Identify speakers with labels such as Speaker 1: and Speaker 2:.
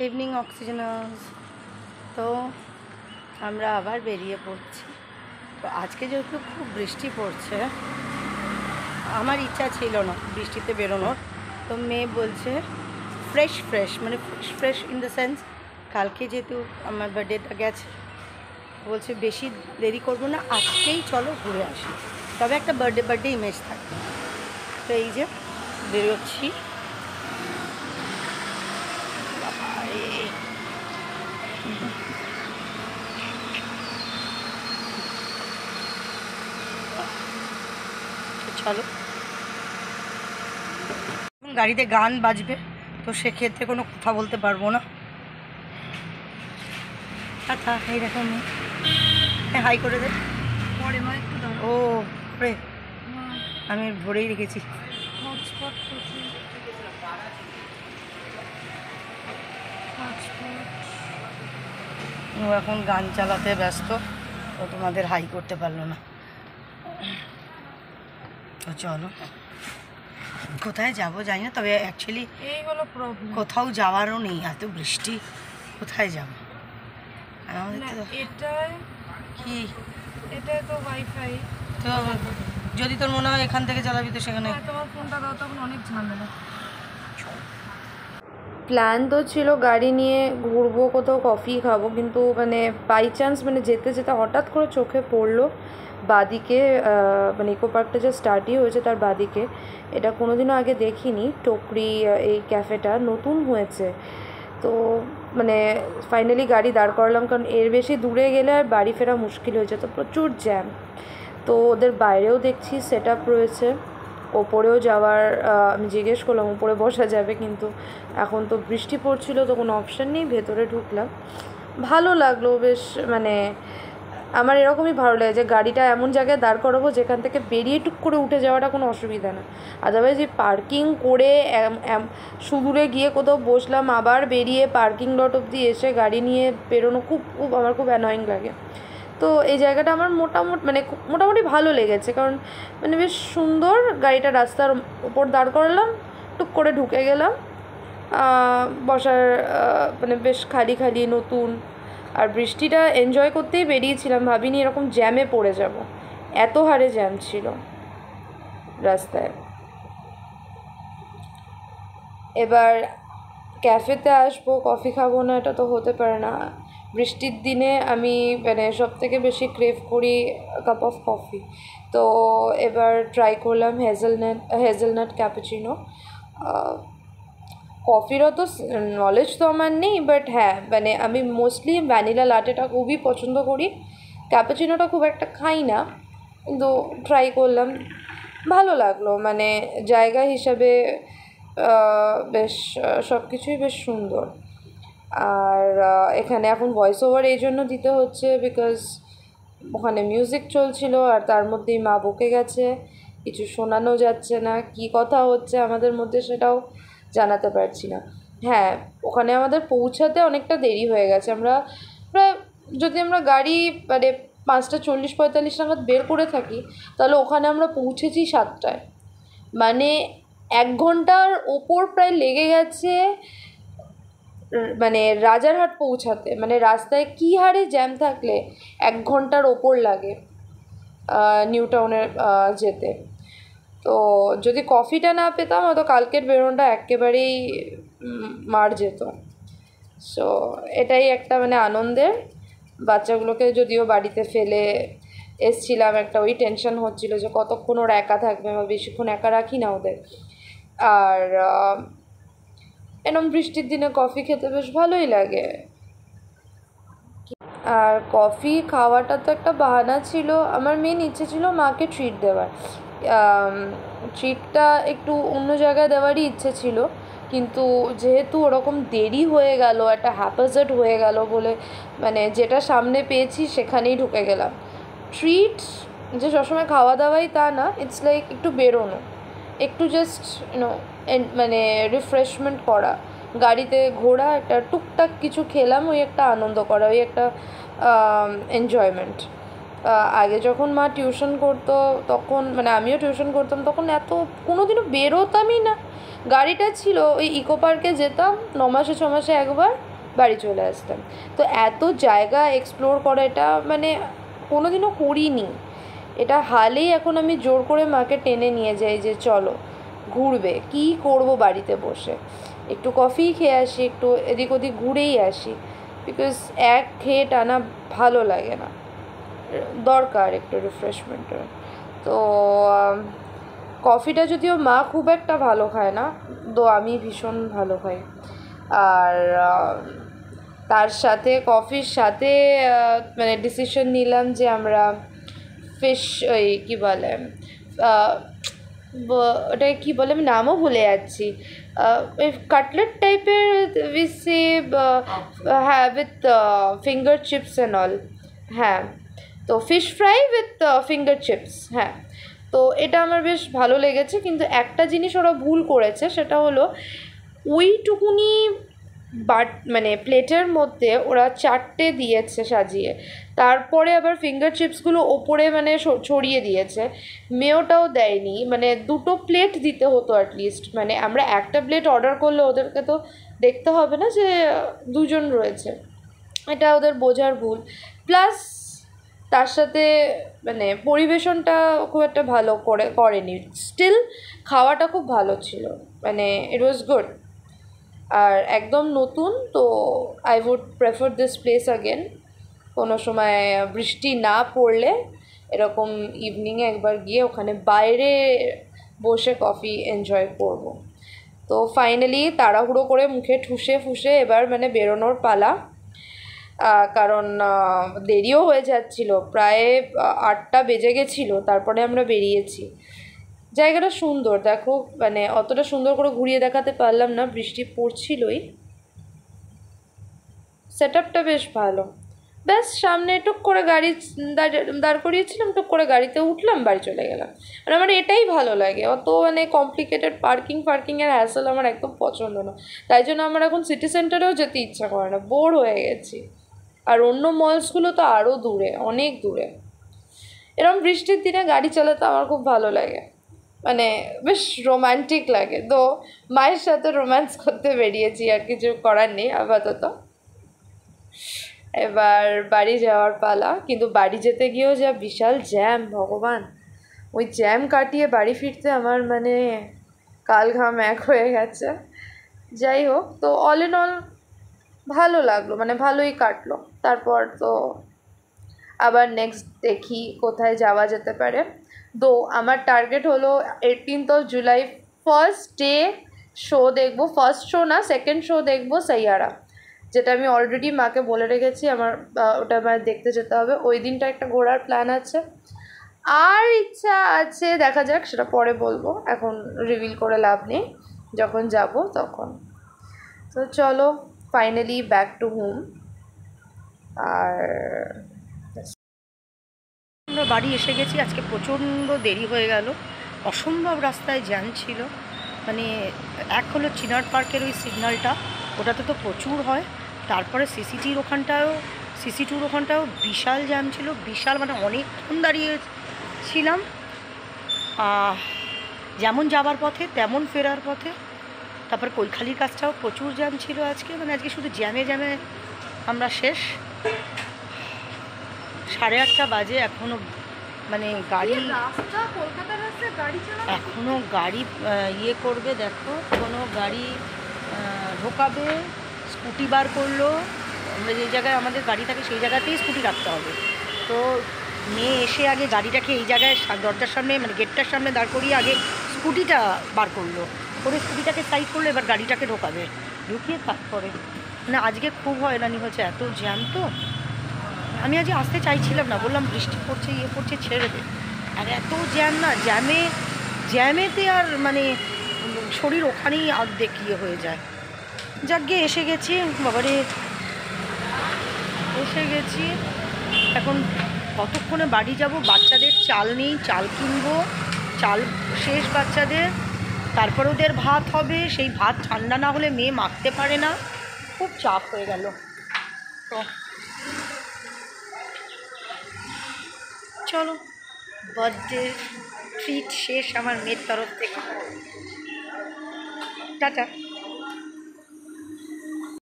Speaker 1: Evening অক্সিজেনাস। তো আমরা আবার বেরিয়ে পড়ছি। তো আজকে যেহেতু খুব বৃষ্টি পড়ছে, আমার ইচ্ছা ছিল না বৃষ্টিতে বেরোনোর। তো মেয়ে বলছে ফ্রেশ মানে ফ্রেশ ইন দ্য সেন্স, কালকে যেহেতু আমার বার্থডেটা গেছে, বলছে বেশি দেরি করবো না, আজকেই চলো ঘুরে আসি, তবে একটা বার্থডে ইমেজ থাকবে। তো এই যে বেরোচ্ছি। চলো, গাড়িতে গান বাজবে, তো সেক্ষেত্রে কোনো কথা বলতে পারবো না। আচ্ছা, এই দেখো হাই করে দে। ও রে, আমি ভরেই রেখেছি। ও এখন গান চালাতে ব্যস্ত, তো তোমাদের হাই করতে পারলো না। তো চলো, কোথায় যাবো জানি না, তবে অ্যাকচুয়ালি এই হলো প্রবলেম, কোথাও যাওয়ারও নেই, এত বৃষ্টি, কোথায় যাবো? এটাই তো ওয়াইফাই। তো যদি তোর মনে হয় এখান থেকে চালাবি, তো সেখানে তোমার ফোনটা দাও, তখন অনেক ঝামেলা।
Speaker 2: প্ল্যান তো ছিল গাড়ি নিয়ে ঘুরবো, কোথাও কফি খাবো, কিন্তু মানে বাই চান্স মানে যেতে যেতে হঠাৎ করে চোখে পড়লো বাদিকে, মানে ইকো পার্কটা যে স্টার্টই হয়েছে তার বাদিকে, এটা কোনোদিনও আগে দেখিনি, টোকরি এই ক্যাফেটা নতুন হয়েছে। তো মানে ফাইনালি গাড়ি দাঁড় করালাম, কারণ এর বেশি দূরে গেলে আর বাড়ি ফেরা মুশকিল হয়ে যেত, প্রচুর জ্যাম। তো ওদের বাইরেও দেখছি সেট আপ রয়েছে, ওপরেও যাওয়ার আমি জিজ্ঞেস করলাম ওপরে বসা যাবে, কিন্তু এখন তো বৃষ্টি পড়ছিল, তো কোনো অপশান নেই, ভেতরে ঢুকলাম। ভালো লাগলো বেশ, মানে আমার এরকমই ভালো লাগে যে গাড়িটা এমন জায়গায় দাঁড় করাবো যেখান থেকে বেরিয়ে টুক করে উঠে যাওয়াটা কোনো অসুবিধা না। আদারওয়াইজ এই পার্কিং করে সুদূরে গিয়ে কোথাও বসলাম, আবার বেরিয়ে পার্কিং লট অবধি এসে গাড়ি নিয়ে বেরোনো খুব আমার খুব অ্যানয়িং লাগে। তো এই জায়গাটা আমার মোটামুটি ভালো লেগেছে, কারণ মানে বেশ সুন্দর, গাড়িটা রাস্তার উপর দাঁড় করালাম, টুক করে ঢুকে গেলাম, বসার মানে বেশ খালি নতুন। আর বৃষ্টিটা এনজয় করতেই বেরিয়েছিলাম, ভাবিনি এরকম জ্যামে পড়ে যাব, এত হারে জ্যাম ছিল রাস্তায়। এবার ক্যাফেতে আসবো, কফি খাবো না, এটা তো হতে পারে না। বৃষ্টির দিনে আমি মানে সবথেকে বেশি ক্রেভ করি কাপ অফ কফি। তো এবার ট্রাই করলাম হেজেলনাট ক্যাপুচিনো। কফির অত নলেজ তো আমার নেই, বাট হ্যাঁ মানে আমি মোস্টলি ভ্যানিলা লাটেটা খুবই পছন্দ করি, ক্যাপুচিনোটা খুব একটা খাই না, কিন্তু ট্রাই করলাম, ভালো লাগলো। মানে জায়গা হিসাবে বেশ সব কিছুই বেশ সুন্দর। আর এখানে এখন ভয়েস ওভার এই জন্য দিতে হচ্ছে বিকজ ওখানে মিউজিক চলছিল, আর তার মধ্যেই মা বকে গেছে, কিছু শোনানো যাচ্ছে না, কি কথা হচ্ছে আমাদের মধ্যে সেটাও জানাতে পারছি না। হ্যাঁ, ওখানে আমাদের পৌঁছাতে অনেকটা দেরি হয়ে গেছে, আমরা প্রায় যদি আমরা গাড়ি মানে 5:40-45 নাগাদ বের করে থাকি, তাহলে ওখানে আমরা পৌঁছেছি 7টায়, মানে 1 ঘন্টার ওপর প্রায় লেগে গেছে মানে রাজারহাট পৌঁছাতে। মানে রাস্তায় কী হারে জ্যাম থাকলে 1 ঘন্টার ওপর লাগে নিউ টাউনে যেতে। তো যদি কফিটা না পেতাম, হয়তো কালকের বেরোনোটা একেবারেই মার যেত। সো এটাই একটা মানে আনন্দের। বাচ্চাগুলোকে যদিও বাড়িতে ফেলে এসছিলাম, একটা ওই টেনশন হচ্ছিলো যে কতক্ষণ ওরা একা থাকবে, বা বেশিক্ষণ একা রাখি না ওদের। আর এরম বৃষ্টির দিনে কফি খেতে বেশ ভালোই লাগে। আর কফি খাওয়াটা তো একটা বাহানা ছিল, আমার মেন ইচ্ছে ছিল মাকে ট্রিট দেওয়ার, ট্রিটটা একটু অন্য জায়গায় দেওয়ারই ইচ্ছে ছিল, কিন্তু যেহেতু ওরকম দেরি হয়ে গেল, একটা হ্যাপাজার্ড হয়ে গেল বলে মানে যেটা সামনে পেয়েছি সেখানেই ঢুকে গেলাম। ট্রিট যে সবসময় খাওয়া দাওয়াই তা না, ইটস লাইক একটু বেরোনো, একটু জাস্ট মানে রিফ্রেশমেন্ট করা, গাড়িতে ঘোরা, একটা টুকটাক কিছু খেলাম, ওই একটা আনন্দ করা, ওই একটা এনজয়মেন্ট। আগে যখন মা টিউশন করতো তখন মানে আমিও টিউশন করতাম, তখন এত কোনো দিনও বেরোতামই না, গাড়িটা ছিল ওই ইকো পার্কে যেতাম 9 মাসে 6 মাসে একবার, বাড়ি চলে আসতাম। তো এত জায়গা এক্সপ্লোর করা এটা মানে কোনোদিনও করিনি। এটা হালেই এখন আমি জোর করে মাকে টেনে নিয়ে যাই যে চলো ঘুরবে, কী করব বাড়িতে বসে, একটু কফি খেয়ে আসি, একটু এদিক ওদিক ঘুরেই আসি, বিকজ এক খেয়ে টানা ভালো লাগে না, দরকার একটু রিফ্রেশমেন্টের। তো কফিটা যদিও মা খুব একটা ভালো খায় না, তো আমি ভীষণ ভালো খাই। আর তার সাথে কফির সাথে মানে ডিসিশন নিলাম যে আমরা ফিশ, ওই কী বলে ওটা কী বলে আমি নামও ভুলে যাচ্ছি, ওই কাটলেট টাইপের উইসে, হ্যাঁ, with finger chips and all. হ্যাঁ, তো fish fry with finger chips. হ্যাঁ, তো এটা আমার বেশ ভালো লেগেছে, কিন্তু একটা জিনিস ওরা ভুল করেছে, সেটা হলো ওইটুকুনি মানে প্লেটের মধ্যে ওরা 4টে দিয়েছে সাজিয়ে, তারপরে আবার ফিঙ্গার চিপসগুলো ওপরে মানে ছড়িয়ে দিয়েছে, মেয়োটাও দেয়নি। মানে 2টো প্লেট দিতে হতো অ্যাটলিস্ট, মানে আমরা একটা প্লেট অর্ডার করলে ওদেরকে তো দেখতে হবে না যে 2জন রয়েছে, এটা ওদের বোঝার ভুল। প্লাস তার সাথে মানে পরিবেশনটা খুব একটা ভালো করেনি। স্টিল খাওয়াটা খুব ভালো ছিল, মানে ইট ওয়াজ গুড। আর একদম নতুন, তো I would prefer this place again. কোনো সময় বৃষ্টি না পড়লে এরকম ইভিনিংয়ে একবার গিয়ে ওখানে বাইরে বসে কফি এনজয় করব। তো ফাইনালি তাড়াহুড়ো করে মুখে ঠুসে ফুসে এবার মানে বেরোনোর পালা, কারণ দেরিও হয়ে যাচ্ছিল, প্রায় 8টা বেজে গেছিলো, তারপরে আমরা বেরিয়েছি। জায়গাটা সুন্দর, দেখো মানে অতটা সুন্দর করে ঘুরিয়ে দেখাতে পারলাম না, বৃষ্টি পড়ছিলই। সেট আপটা বেশ ভালো। ব্যাস সামনে টুক করে গাড়ি দাঁড় করিয়েছিলাম, টুক করে গাড়িতে উঠলাম, বাড়ি চলে গেলাম। মানে আমার এটাই ভালো লাগে, অত মানে কমপ্লিকেটেড পার্কিংয়ের হ্যাসেল আমার একদম পছন্দ না। তাই জন্য আমার এখন সিটি সেন্টারেও যেতে ইচ্ছা করে না, বোর হয়ে গেছি। আর অন্য মলসগুলো তো আরও দূরে, অনেক দূরে। এরকম বৃষ্টির দিনে গাড়ি চালাতে আমার খুব ভালো লাগে, মানে বেশ রোম্যান্টিক লাগে। তো মায়ের সাথে রোম্যান্স করতে বেরিয়েছি, আর কিছু করার নেই আপাতত। এবার বাড়ি যাওয়ার পালা, কিন্তু বাড়ি যেতে গিয়েও যা বিশাল জ্যাম, ভগবান! ওই জ্যাম কাটিয়ে বাড়ি ফিরতে আমার মানে কাল ঘাম এক হয়ে গেছে। যাই হোক, তো অল ইন অল ভালো লাগলো, মানে ভালোই কাটলো। তারপর তো আবার নেক্সট দেখি কোথায় যাওয়া যেতে পারে। তো আমার টার্গেট হলো 18th July first day show দেখবো, ফার্স্ট শো না, সেকেন্ড শো দেখবো সাইয়ারা, যেটা আমি অলরেডি মাকে বলে রেখেছি আমার ওটা আমার দেখতে যেতে হবে। ওই দিনটা একটা ঘোরার প্ল্যান আছে, আর ইচ্ছা আছে, দেখা যাক, সেটা পরে বলবো, এখন রিভিল করে লাভ নেই, যখন যাব তখন। তো চলো ফাইনালি ব্যাক টু হোম। আর
Speaker 1: আমরা বাড়ি এসে গেছি, আজকে প্রচণ্ড দেরি হয়ে গেল, অসম্ভব রাস্তায় জ্যাম ছিল। মানে এক হলো চিনার পার্কের ওই সিগন্যালটা, ওটাতে তো প্রচুর হয়, তারপরে সিসি2 ওখানটাও বিশাল জ্যাম ছিল, বিশাল, মানে অনেকক্ষণ দাঁড়িয়েছিলাম, যেমন যাবার পথে তেমন ফেরার পথে। তারপর কৈখালির কাজটাও প্রচুর জ্যাম ছিল আজকে, মানে আজকে শুধু জ্যামে আমরা শেষ। 8:30 বাজে, এখনও মানে গাড়ি, এখনও গাড়ি ইয়ে করবে, দেখো কোনো গাড়ি ঢোকাবে, স্কুটি বার করলো। আমরা যে জায়গায় আমাদের গাড়ি থাকে সেই জায়গাতেই স্কুটি রাখতে হবে। তো মেয়ে এসে আগে গাড়িটাকে এই জায়গায় দরজার সামনে, মানে গেটটার সামনে দাঁড় করিয়ে আগে স্কুটিটা বার করলো, করে স্কুটিটাকে সাইড করলো, এবার গাড়িটাকে ঢুকিয়ে তারপরে। মানে আজকে খুব হয়রানি হচ্ছে, এত জ্যাম। তো আমি আজকে আসতে চাইছিলাম না, বললাম বৃষ্টি পড়ছে, ইয়ে পড়ছে, ছেড়ে দে। আর এত জ্যাম না, জ্যামেতে আর মানে শরীর ওখানেই অর্ধেক ইয়ে হয়ে যায়। যাকে এসে গেছি, বাবারে এসে গেছি। এখন কতক্ষণে বাড়ি যাব, বাচ্চাদের চাল নেই, চাল কিনবো, চাল শেষ বাচ্চাদের, তারপর ওদের ভাত হবে, সেই ভাত ঠান্ডা না হলে মেয়ে মাখতে পারে না, খুব চাপ হয়ে গেল। তো চলো, বার্থডে ট্রিট শেষ আমার মেয়ের তরফ থেকে। টাটা।